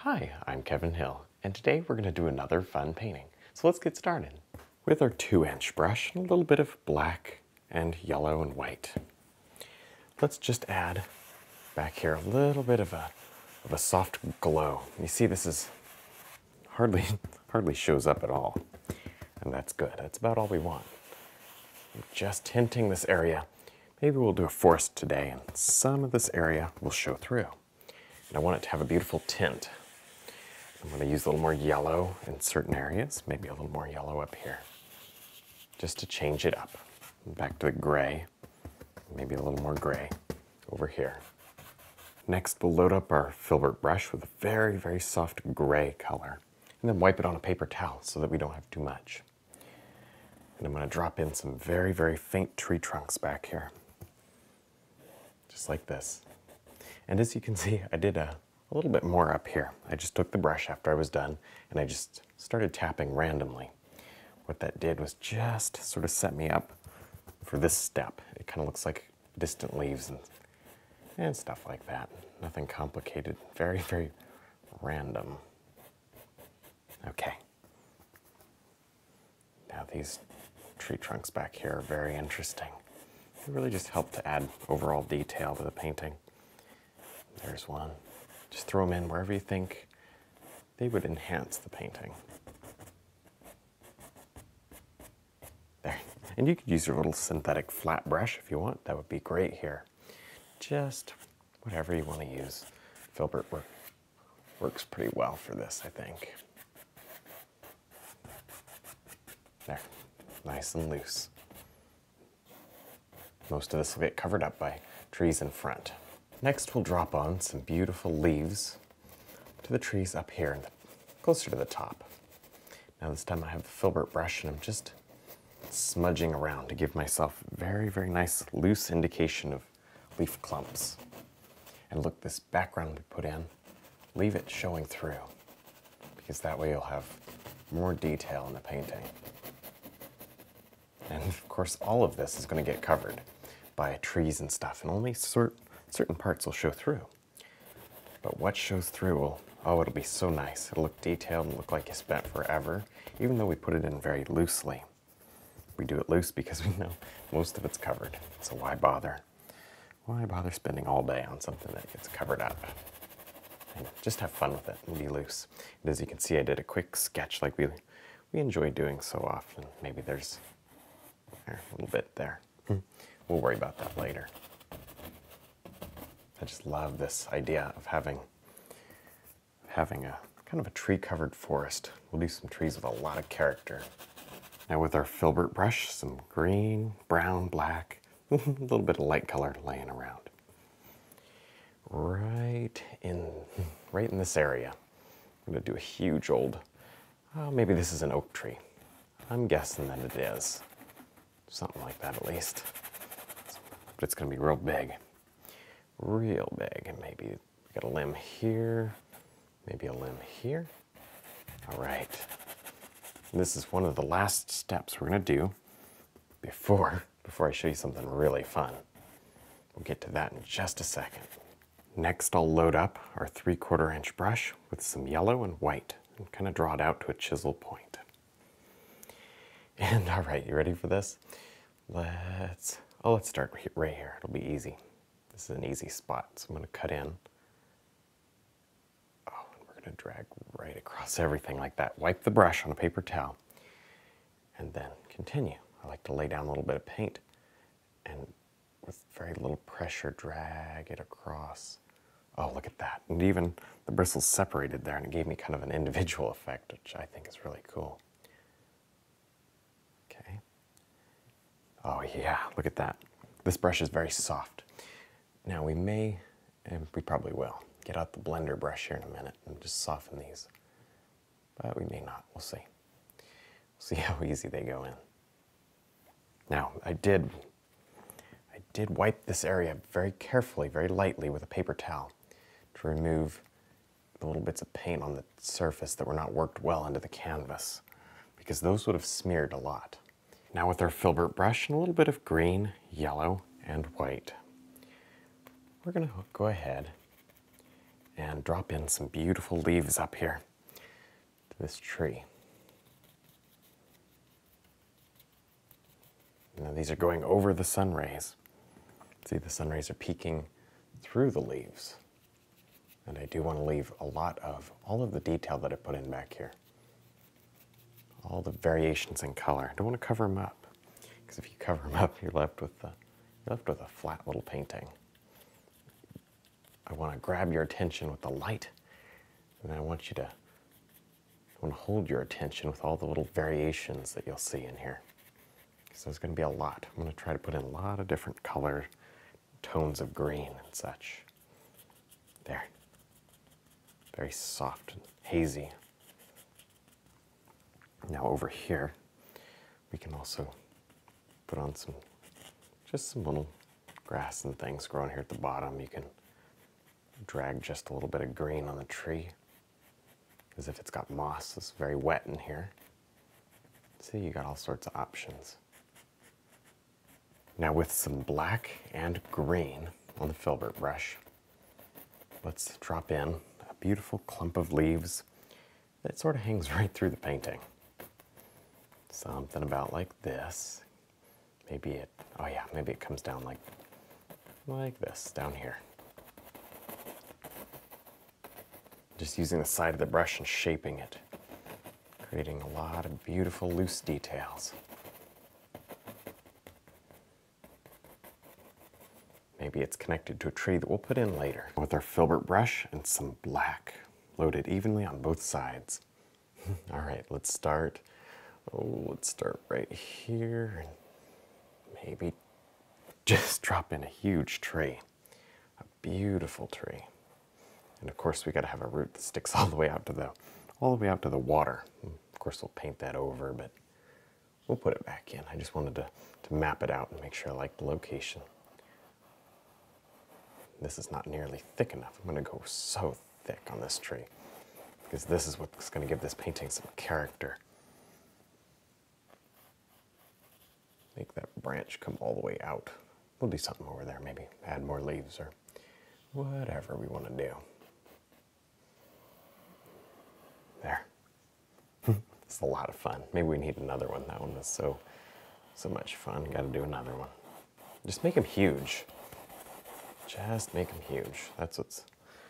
Hi, I'm Kevin Hill, and today we're going to do another fun painting. So let's get started. With our 2-inch brush and a little bit of black and yellow and white, let's just add back here a little bit of a soft glow. You see this is hardly shows up at all, and that's good. That's about all we want. Just tinting this area. Maybe we'll do a forest today, and some of this area will show through. And I want it to have a beautiful tint. I'm going to use a little more yellow in certain areas, maybe a little more yellow up here, just to change it up. Back to the gray, maybe a little more gray over here. Next, we'll load up our filbert brush with a very, very soft gray color, and then wipe it on a paper towel so that we don't have too much. And I'm going to drop in some very, very faint tree trunks back here, just like this. And as you can see, I did a little bit more up here. I just took the brush after I was done, and I just started tapping randomly. What that did was just sort of set me up for this step. It kind of looks like distant leaves and stuff like that. Nothing complicated, very, very random. Okay. Now these tree trunks back here are very interesting. They really just help to add overall detail to the painting. There's one. Just throw them in wherever you think they would enhance the painting. There. And you could use your little synthetic flat brush if you want. That would be great here. Just whatever you want to use. Filbert works pretty well for this, I think. There. Nice and loose. Most of this will get covered up by trees in front. Next, we'll drop on some beautiful leaves to the trees up here, closer to the top. Now this time I have the filbert brush and I'm just smudging around to give myself a very, very nice loose indication of leaf clumps. And look, this background we put in, leave it showing through, because that way you'll have more detail in the painting. And of course, all of this is going to get covered by trees and stuff, and only certain parts will show through. But what shows through will, oh, it'll be so nice. It'll look detailed and look like you spent forever, even though we put it in very loosely. We do it loose because we know most of it's covered. So why bother? Why bother spending all day on something that gets covered up? And just have fun with it and be loose. And as you can see, I did a quick sketch like we enjoy doing so often. Maybe there's a little bit there. We'll worry about that later. I just love this idea of having a kind of a tree-covered forest. We'll do some trees with a lot of character. Now with our filbert brush, some green, brown, black, a little bit of light color laying around. Right in this area. I'm going to do a huge old, maybe this is an oak tree. I'm guessing that it is. Something like that at least. But it's going to be real big. Real big. And maybe we got a limb here. Maybe a limb here. All right. This is one of the last steps we're going to do before I show you something really fun. We'll get to that in just a second. Next, I'll load up our 3/4 inch brush with some yellow and white and kind of draw it out to a chisel point. And all right, you ready for this? Let's start right here. It'll be easy. This is an easy spot, so I'm going to cut in. Oh, and we're going to drag right across everything like that. Wipe the brush on a paper towel, and then continue. I like to lay down a little bit of paint, and with very little pressure, drag it across. Oh, look at that. And even the bristles separated there, and it gave me kind of an individual effect, which I think is really cool. Okay. Oh yeah, look at that. This brush is very soft. Now we may, and we probably will, get out the blender brush here in a minute and just soften these. But we may not, we'll see. We'll see how easy they go in. Now, I did wipe this area very carefully, very lightly with a paper towel to remove the little bits of paint on the surface that were not worked well into the canvas, because those would have smeared a lot. Now with our filbert brush and a little bit of green, yellow, and white, we're going to go ahead and drop in some beautiful leaves up here to this tree. Now these are going over the sun rays. See, the sun rays are peeking through the leaves. And I do want to leave a lot of all of the detail that I put in back here. All the variations in color. I don't want to cover them up, because if you cover them up, you're left with a flat little painting. I want to grab your attention with the light, and I want to hold your attention with all the little variations that you'll see in here. So there's going to be a lot. I'm going to try to put in a lot of different color tones of green and such. There. Very soft and hazy. Now over here, we can also put on just some little grass and things growing here at the bottom. You can drag just a little bit of green on the tree, as if it's got moss. It's very wet in here. See, you got all sorts of options. Now with some black and green on the filbert brush, let's drop in a beautiful clump of leaves that sort of hangs right through the painting. Something about like this. Maybe it comes down like this down here. Just using the side of the brush and shaping it, creating a lot of beautiful loose details. Maybe it's connected to a tree that we'll put in later. With our filbert brush and some black, loaded evenly on both sides. All right, let's start right here, and maybe just drop in a huge tree, a beautiful tree. And of course, we got to have a root that sticks all the way out to the water. Of course, we'll paint that over, but we'll put it back in. I just wanted to map it out and make sure I like the location. This is not nearly thick enough. I'm going to go so thick on this tree, because this is what's going to give this painting some character. Make that branch come all the way out. We'll do something over there, maybe add more leaves or whatever we want to do. There. It's a lot of fun. Maybe we need another one. That one was so much fun. Got to do another one. Just make them huge. Just make them huge. That's what's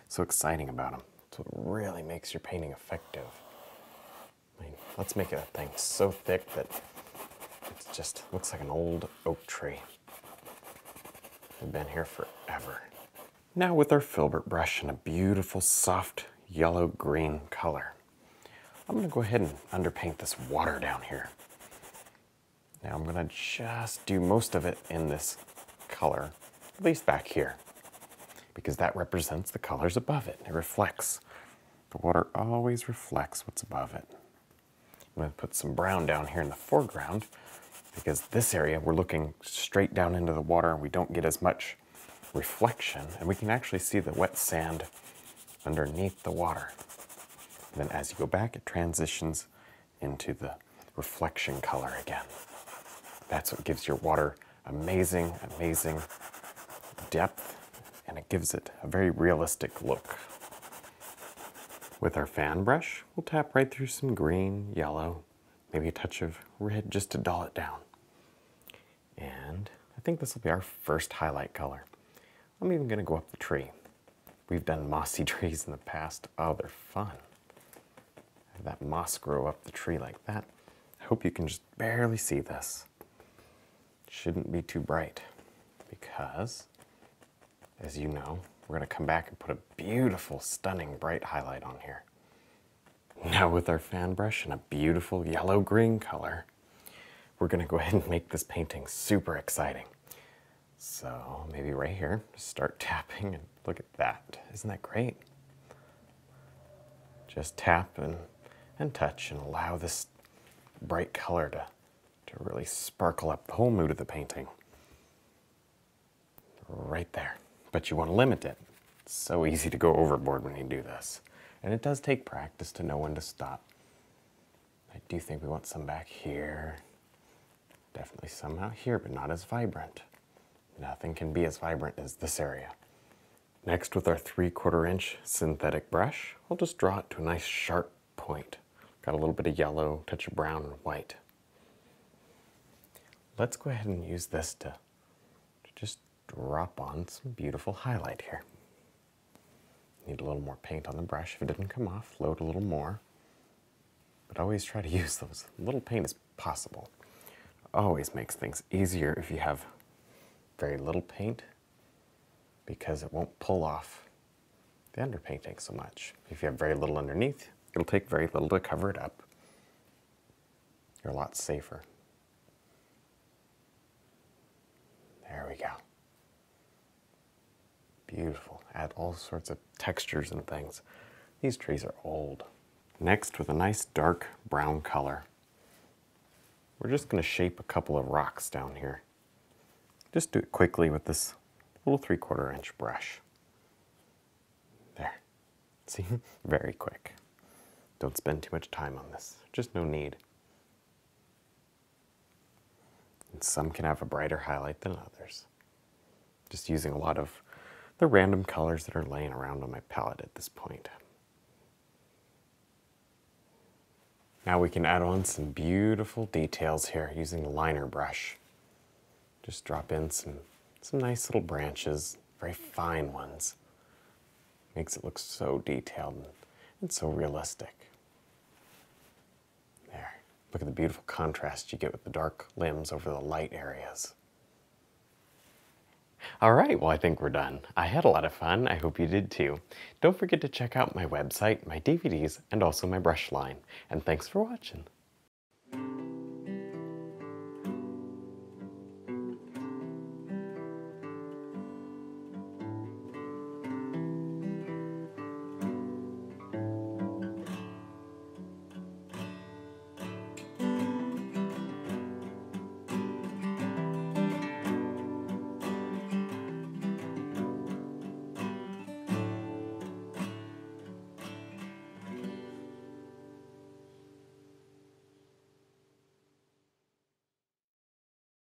so exciting about them. That's what really makes your painting effective. I mean, let's make a thing so thick that it just looks like an old oak tree. They've been here forever. Now with our filbert brush and a beautiful soft yellow-green color, I'm going to go ahead and underpaint this water down here. Now I'm going to just do most of it in this color, at least back here, because that represents the colors above it. It reflects. The water always reflects what's above it. I'm going to put some brown down here in the foreground, because this area we're looking straight down into the water and we don't get as much reflection, and we can actually see the wet sand underneath the water. And then as you go back, it transitions into the reflection color again. That's what gives your water amazing, amazing depth, and it gives it a very realistic look. With our fan brush, we'll tap right through some green, yellow, maybe a touch of red just to dull it down. And I think this will be our first highlight color. I'm even going to go up the tree. We've done mossy trees in the past. Oh, they're fun. Have that moss grow up the tree like that. I hope you can just barely see this. It shouldn't be too bright, because, as you know, we're going to come back and put a beautiful, stunning, bright highlight on here. Now with our fan brush and a beautiful yellow-green color, we're going to go ahead and make this painting super exciting. So maybe right here, just start tapping, and look at that. Isn't that great? Just tap and touch and allow this bright color to really sparkle up the whole mood of the painting. Right there. But you want to limit it. It's so easy to go overboard when you do this. And it does take practice to know when to stop. I do think we want some back here. Definitely some out here, but not as vibrant. Nothing can be as vibrant as this area. Next, with our 3/4 inch synthetic brush, I'll just draw it to a nice sharp point. Got a little bit of yellow, touch of brown and white. Let's go ahead and use this to just drop on some beautiful highlight here. Need a little more paint on the brush. If it didn't come off, load a little more. But always try to use those little paint as possible. Always makes things easier if you have very little paint, because it won't pull off the underpainting so much. If you have very little underneath, it'll take very little to cover it up. You're a lot safer. There we go. Beautiful. Add all sorts of textures and things. These trees are old. Next, with a nice dark brown color, we're just going to shape a couple of rocks down here. Just do it quickly with this little 3/4 inch brush. There. See? Very quick. Don't spend too much time on this. Just no need. And some can have a brighter highlight than others. Just using a lot of the random colors that are laying around on my palette at this point. Now we can add on some beautiful details here using the liner brush. Just drop in some nice little branches, very fine ones. Makes it look so detailed and so realistic. There. Look at the beautiful contrast you get with the dark limbs over the light areas. All right, well, I think we're done. I had a lot of fun. I hope you did too. Don't forget to check out my website, my DVDs, and also my brush line. And thanks for watching.